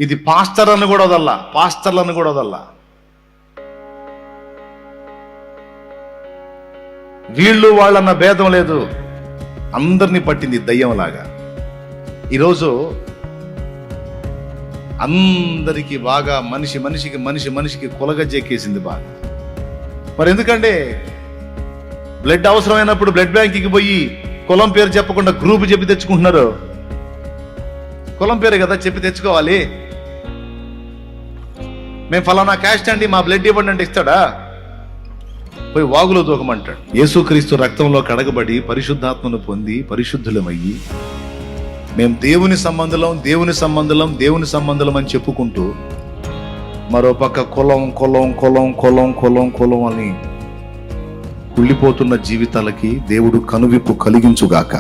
ఇది పాస్టర్లను కూడా వదల్లా, పాస్టర్లను కూడా వదల్లా. వీళ్ళు వాళ్ళన్న భేదం లేదు, అందరినీ పట్టింది దయ్యంలాగా. ఈరోజు అందరికీ బాగా మనిషికి కులగజ్జెక్కేసింది బాగా. మరి ఎందుకంటే బ్లడ్ అవసరమైనప్పుడు బ్లడ్ బ్యాంక్కి పోయి కులం పేరు చెప్పకుండా గ్రూప్ చెప్పి తెచ్చుకుంటున్నారు. కులం పేరు కదా చెప్పి తెచ్చుకోవాలి. మేము ఫలానా క్యాస్ట్ అండి, మా బ్లడ్ ఇవ్వండి అంటే ఇస్తాడా? పోయి వాగులో దూకమంటాడు. యేసుక్రీస్తు రక్తంలో కడగబడి పరిశుద్ధాత్మను పొంది పరిశుద్ధులమయ్యి మేము దేవుని సంబంధులం అని చెప్పుకుంటూ మరోపక్క కులం అని కుళ్ళిపోతున్న జీవితాలకి దేవుడు కనువిప్పు కలిగించుగాక.